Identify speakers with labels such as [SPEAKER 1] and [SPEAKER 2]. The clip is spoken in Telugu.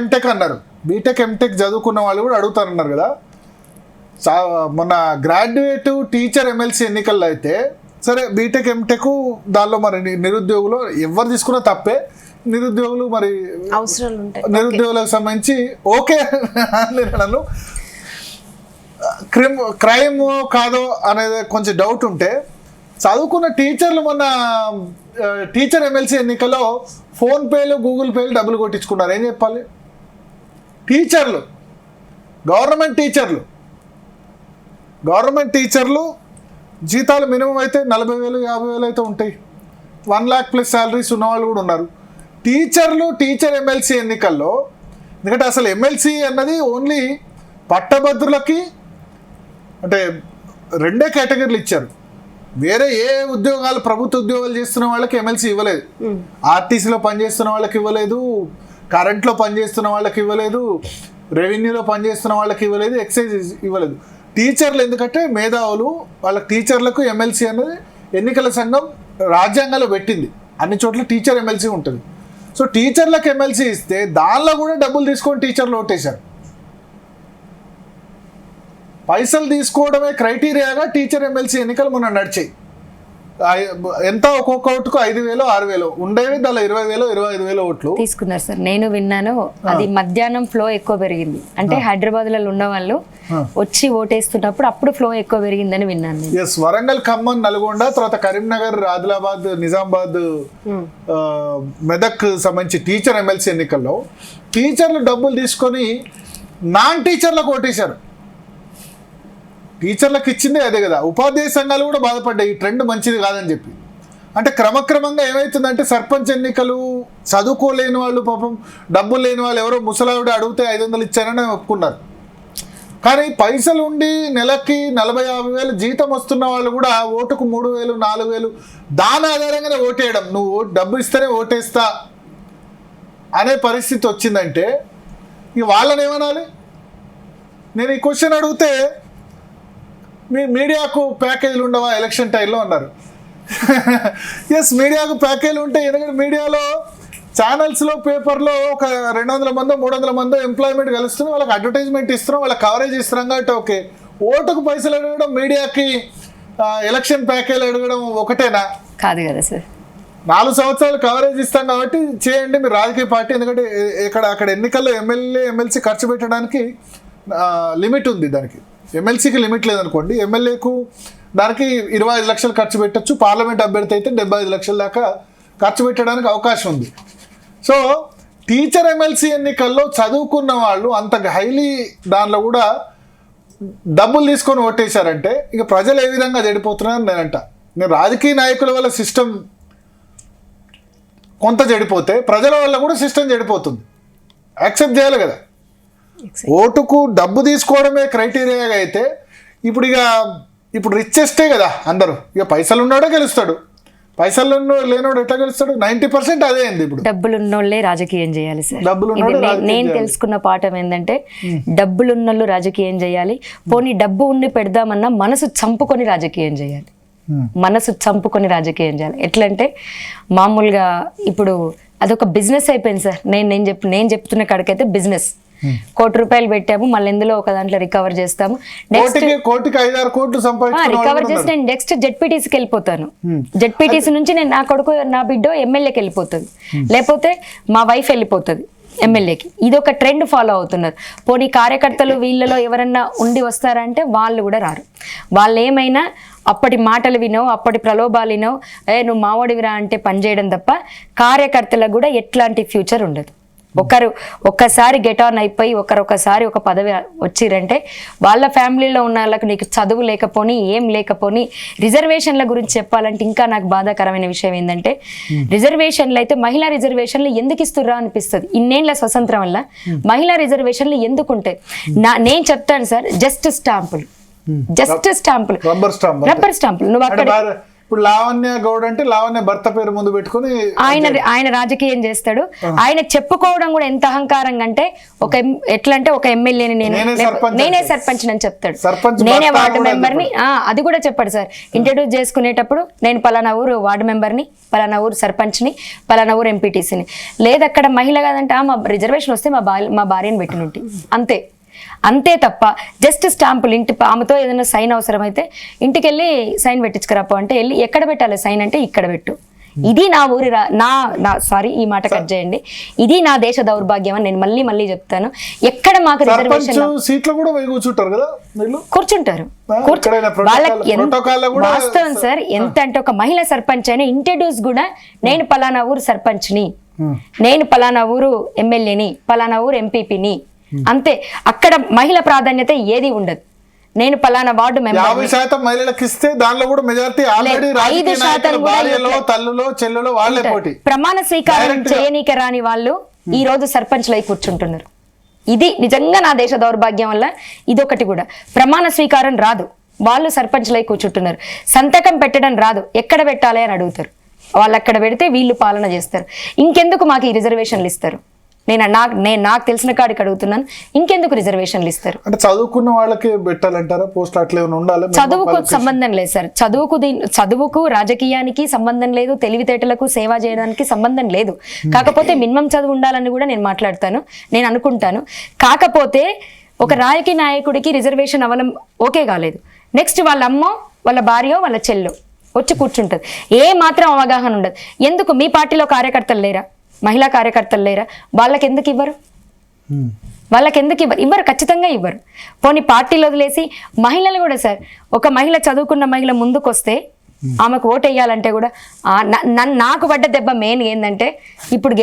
[SPEAKER 1] ఎంటెక్ అన్నారు, బీటెక్ ఎంటెక్ చదువుకున్న వాళ్ళు కూడా అడుగుతారన్నారు కదా. మొన్న గ్రాడ్యుయేట్ టీచర్ ఎమ్మెల్సీ ఎన్నికల్లో అయితే సరే బీటెక్ ఎంటెక్ దానిలో మరి నిరుద్యోగులు ఎవరు తీసుకున్నా తప్పే, నిరుద్యోగులు మరి
[SPEAKER 2] అవసరాలు ఉంటాయి,
[SPEAKER 1] నిరుద్యోగులకు సంబంధించి ఓకే నన్ను క్రైమ్ కాదో అనేది కొంచెం డౌట్ ఉంటే, చదువుకున్న టీచర్లు మొన్న టీచర్ ఎమ్మెల్సీ ఎన్నికల్లో ఫోన్పేలు గూగుల్ పేలు డబ్బులు కొట్టించుకున్నారు. ఏం చెప్పాలి? టీచర్లు, గవర్నమెంట్ టీచర్లు జీతాలు మినిమం అయితే 40,000 50,000 అయితే ఉంటాయి. 1 lakh ప్లస్ శాలరీస్ ఉన్నవాళ్ళు కూడా ఉన్నారు. టీచర్ ఎమ్మెల్సీ ఎన్నికల్లో, ఎందుకంటే అసలు ఎమ్మెల్సీ అన్నది ఓన్లీ పట్టభద్రులకి అంటే 2 కేటగిరీలు ఇచ్చారు. వేరే ఏ ఉద్యోగాలు ప్రభుత్వ ఉద్యోగాలు చేస్తున్న వాళ్ళకి ఎమ్మెల్సీ ఇవ్వలేదు. ఆర్టీసీలో పనిచేస్తున్న వాళ్ళకి ఇవ్వలేదు, కరెంట్లో పనిచేస్తున్న వాళ్ళకి ఇవ్వలేదు, రెవెన్యూలో పనిచేస్తున్న వాళ్ళకి ఇవ్వలేదు, ఎక్సైజ్ ఇవ్వలేదు. టీచర్లు ఎందుకంటే మేధావులు, వాళ్ళ టీచర్లకు ఎమ్మెల్సీ అనేది ఎన్నికల సంఘం రాజ్యాంగంలో పెట్టింది. అన్ని చోట్ల టీచర్ ఎమ్మెల్సీ ఉంటుంది. సో టీచర్లకు ఎమ్మెల్సీ ఇస్తే దానిలో కూడా డబ్బులు తీసుకొని టీచర్లు ఓటేశారు. పైసలు తీసుకోవడమే క్రైటీరియాగా టీచర్ ఎమ్మెల్సీ ఎన్నికలు మొన్న నడిచాయి. ఎంత ఒక్కొక్క ఓటుకు 5,000 6,000 ఉండేవి, దానిలో 20,000 25,000 ఓట్లు
[SPEAKER 2] తీసుకున్నారు సార్. నేను విన్నాను అది మధ్యాహ్నం ఫ్లో ఎక్కువ పెరిగింది, అంటే హైదరాబాద్లో ఉన్న వాళ్ళు వచ్చి ఓటేస్తున్నప్పుడు అప్పుడు ఫ్లో ఎక్కువ పెరిగిందని విన్నాను.
[SPEAKER 1] ఎస్, వరంగల్, ఖమ్మం, నల్గొండ, తర్వాత కరీంనగర్, ఆదిలాబాద్, నిజామాబాద్, మెదక్ సంబంధించి టీచర్ ఎమ్మెల్సీ ఎన్నికల్లో టీచర్లు డబ్బులు తీసుకొని నాన్ టీచర్లకు ఓటేశారు. టీచర్లకు ఇచ్చిందే అదే కదా. ఉపాధ్యాయ సంఘాలు కూడా బాధపడ్డాయి, ఈ ట్రెండ్ మంచిది కాదని చెప్పి. అంటే క్రమక్రమంగా ఏమవుతుందంటే సర్పంచ్ ఎన్నికలు చదువుకోలేని వాళ్ళు, పాపం డబ్బులు లేని వాళ్ళు, ఎవరో ముసలావిడ అడిగితే 500 ఇచ్చారని ఒప్పుకున్నారు. కానీ పైసలు ఉండి నెలకి 40,000-50,000 జీతం వస్తున్న వాళ్ళు కూడా ఓటుకు 3,000 4,000 దాని ఆధారంగానే ఓటేయడం, నువ్వు డబ్బు ఇస్తేనే ఓటేస్తా అనే పరిస్థితి వచ్చిందంటే ఇక వాళ్ళని ఏమనాలి? నేను ఈ క్వశ్చన్ అడిగితే మీడియాకు ప్యాకేజీలు ఉండవా ఎలక్షన్ టైంలో అన్నారు. ఎస్, మీడియాకు ప్యాకేజీలు ఉంటాయి. ఎందుకంటే మీడియాలో ఛానల్స్లో పేపర్లో ఒక 200 మందో 300 మందో ఎంప్లాయ్మెంట్ కలుస్తున్నాం, వాళ్ళకి అడ్వర్టైజ్మెంట్ ఇస్తున్నాం, వాళ్ళకి కవరేజ్ ఇస్తున్నాం కాబట్టి ఓకే. ఓటుకు పైసలు అడగడం, మీడియాకి ఎలక్షన్ ప్యాకేజీలు అడగడం ఒకటేనా?
[SPEAKER 2] కాదు కదా సార్.
[SPEAKER 1] 4 సంవత్సరాలు కవరేజ్ ఇస్తాం కాబట్టి చేయండి మీరు రాజకీయ పార్టీ. ఎందుకంటే అక్కడ ఎన్నికల్లో ఎమ్మెల్సీ ఖర్చు పెట్టడానికి లిమిట్ ఉంది. దానికి ఎమ్మెల్సీకి లిమిట్ లేదనుకోండి, ఎమ్మెల్యేకు దానికి 25 లక్షలు ఖర్చు పెట్టచ్చు, పార్లమెంట్ అభ్యర్థి అయితే 75 లక్షల దాకా ఖర్చు పెట్టడానికి అవకాశం ఉంది. సో టీచర్ ఎమ్మెల్సీ ఎన్నికల్లో చదువుకున్న వాళ్ళు అంత హైలీ దానిలో కూడా డబ్బులు తీసుకొని ఓటేశారంటే ఇక ప్రజలు ఏ విధంగా చెడిపోతున్నారని నేనంట. నేను రాజకీయ నాయకుల వల్ల సిస్టమ్ కొంత చెడిపోతే ప్రజల వల్ల కూడా సిస్టమ్ చెడిపోతుంది. యాక్సెప్ట్ చేయాలి కదా. ఓటుకు డబ్బు తీసుకోవడమే క్రైటీరియాగా అయితే ఇప్పుడు రిచెస్టే కదా అందరూ. ఇక పైసలు ఉన్నాడో గెలుస్తాడు, పైసలు లేనోడు ఎట్లా గెలుస్తాడు? 90% అదే అయింది. ఇప్పుడు
[SPEAKER 2] డబ్బులున్నోళ్ళే రాజకీయం చేయాలి సార్. నేను తెలుసుకున్న పాఠం ఏంటంటే డబ్బులున్నోళ్ళు రాజకీయం చేయాలి. పోనీ డబ్బు ఉండి పెడదామన్నా మనసు చంపుకొని రాజకీయం చేయాలి. ఎట్లంటే మామూలుగా ఇప్పుడు అదొక బిజినెస్ అయిపోయింది సార్. నేను చెప్తున్న కాడికైతే బిజినెస్. 1 కోటి రూపాయలు పెట్టాము, మళ్ళీ ఇందులో ఒక దాంట్లో రికవర్ చేస్తాము.
[SPEAKER 1] కోటికి 5-6 కోట్లు
[SPEAKER 2] రికవర్ చేసి నేను నెక్స్ట్ జెడ్పీటీసీకి వెళ్ళిపోతాను. జెడ్పీటీసీ నుంచి నేను నా కొడుకు నా బిడ్డో ఎమ్మెల్యేకి వెళ్ళిపోతుంది, లేకపోతే మా వైఫ్ వెళ్ళిపోతుంది ఎమ్మెల్యేకి. ఇది ఒక ట్రెండ్ ఫాలో అవుతున్నారు. పోనీ కార్యకర్తలు వీళ్ళలో ఎవరన్నా ఉండి వస్తారంటే వాళ్ళు కూడా రారు. వాళ్ళు ఏమైనా అప్పటి మాటలు వినో, అప్పటి ప్రలోభాలు వినో, నువ్వు మావోడివిరా అంటే పనిచేయడం తప్ప కార్యకర్తలకు కూడా ఎట్లాంటి ఫ్యూచర్ ఉండదు. ఒక్కసారి గెట్ ఆన్ అయిపోయి ఒకసారి ఒక పదవి వచ్చిరంటే వాళ్ళ ఫ్యామిలీలో ఉన్న వాళ్ళకి నీకు చదువు లేకపోని ఏం లేకపోని రిజర్వేషన్ల గురించి చెప్పాలంటే ఇంకా నాకు బాధాకరమైన విషయం ఏంటంటే రిజర్వేషన్లు అయితే మహిళా రిజర్వేషన్లు ఎందుకు ఇస్తుర్రా అనిపిస్తుంది. ఇన్నేళ్ల స్వతంత్రం వల్ల మహిళా రిజర్వేషన్లు ఎందుకు ఉంటాయి? నేను చెప్తాను సార్, జస్ట్ స్టాంపులు, రబ్బర్ స్టాంపులు. నువ్వు అక్కడ
[SPEAKER 1] ఇప్పుడు లావణ్య గౌడ్ అంటే లావణ్య భర్త పేరు ముందు పెట్టుకుని
[SPEAKER 2] ఆయన రాజకీయం చేస్తాడు. ఆయన చెప్పుకోవడం కూడా ఎంత అహంకారంగా అంటే ఎట్లా అంటే ఒక ఎమ్మెల్యేని నేనే సర్పంచ్ అని చెప్తాడు, నేనే వార్డు మెంబర్ని. అది కూడా చెప్పాడు సార్ ఇంట్రడ్యూస్ చేసుకునేటప్పుడు, నేను పలానా ఊరు వార్డు మెంబర్ని, పలానా ఊరు సర్పంచ్ని, పలానా ఊరు ఎంపీటీసీని. లేదు అక్కడ మహిళ కాదంటే మా రిజర్వేషన్ వస్తే మా భార్యను పెట్టినుంటి, అంతే తప్ప జస్ట్ స్టాంపులు ఇంటి ఆమెతో ఏదైనా సైన్ అవసరమైతే ఇంటికి వెళ్ళి సైన్ పెట్టించుకురాపో అంటే వెళ్ళి ఎక్కడ పెట్టాలి సైన్ అంటే ఇక్కడ పెట్టు. ఇది నా ఊరి సారీ ఈ మాట కట్ చేయండి, ఇది నా దేశ దౌర్భాగ్యం అని నేను మళ్ళీ చెప్తాను. ఎక్కడ మాకు రిజర్వేషన్
[SPEAKER 1] సీట్లు కూడా కూర్చుంటారు కదా,
[SPEAKER 2] కూర్చుంటారు. వాళ్ళకి వాస్తవం సార్ ఎంత అంటే ఒక మహిళా సర్పంచ్ అయినా ఇంట్రడ్యూస్ కూడా నేను పలానా ఊరు సర్పంచ్ని, నేను పలానా ఊరు ఎమ్మెల్యేని, పలానా ఊరు ఎంపీపీని, అంతే. అక్కడ మహిళ ప్రాధాన్యత ఏది ఉండదు. నేను పలానా వార్డు మెంబర్
[SPEAKER 1] 50% మహిళలకు ఇస్తే దానిలో కూడా మెజారిటీ ఆల్రెడీ 5% భార్యలో తల్లులో చెల్లులో వాళ్ళే పోటీ.
[SPEAKER 2] ప్రమాణ స్వీకారం చేయనీక రాని వాళ్ళు ఈ రోజు సర్పంచ్లు అయి కూర్చుంటున్నారు. ఇది నిజంగా నా దేశ దౌర్భాగ్యం వల్ల ఇదొకటి కూడా. ప్రమాణ స్వీకారం రాదు, వాళ్ళు సర్పంచ్లు అయి కూర్చుంటున్నారు. సంతకం పెట్టడం రాదు, ఎక్కడ పెట్టాలి అని అడుగుతారు. వాళ్ళు అక్కడ పెడితే వీళ్ళు పాలన చేస్తారు. ఇంకెందుకు మాకు ఈ రిజర్వేషన్లు ఇస్తారు? నేను నాకు తెలిసిన కాడికి అడుగుతున్నాను, ఇంకెందుకు రిజర్వేషన్లు ఇస్తారు?
[SPEAKER 1] అంటే చదువుకున్న వాళ్ళకి పెట్టాలంటారా పోస్ట్? అట్లా ఉండాలి?
[SPEAKER 2] చదువుకు సంబంధం లేదు సార్, చదువుకు రాజకీయానికి సంబంధం లేదు, తెలివితేటలకు సేవ చేయడానికి సంబంధం లేదు. కాకపోతే మినిమం చదువు ఉండాలని కూడా నేను మాట్లాడతాను, నేను అనుకుంటాను. కాకపోతే ఒక రాజకీయ నాయకుడికి రిజర్వేషన్ అవ్వడం ఓకే కాలేదు, నెక్స్ట్ వాళ్ళ అమ్మో వాళ్ళ భార్యో వాళ్ళ చెల్లో వచ్చి కూర్చుంటుంది. ఏ మాత్రం అవగాహన ఉండదు. ఎందుకు మీ పార్టీలో కార్యకర్తలు లేరా, మహిళా కార్యకర్తలు లేరా? వాళ్ళకి ఎందుకు ఇవ్వరు? ఇవ్వరు, ఖచ్చితంగా ఇవ్వరు. పోనీ పార్టీలు వదిలేసి మహిళలు కూడా సార్, ఒక మహిళ చదువుకున్న మహిళ ముందుకొస్తే ఆమెకు ఓటు వేయాలంటే కూడా నాకు పడ్డ దెబ్బ మెయిన్ ఏంటంటే ఇప్పుడు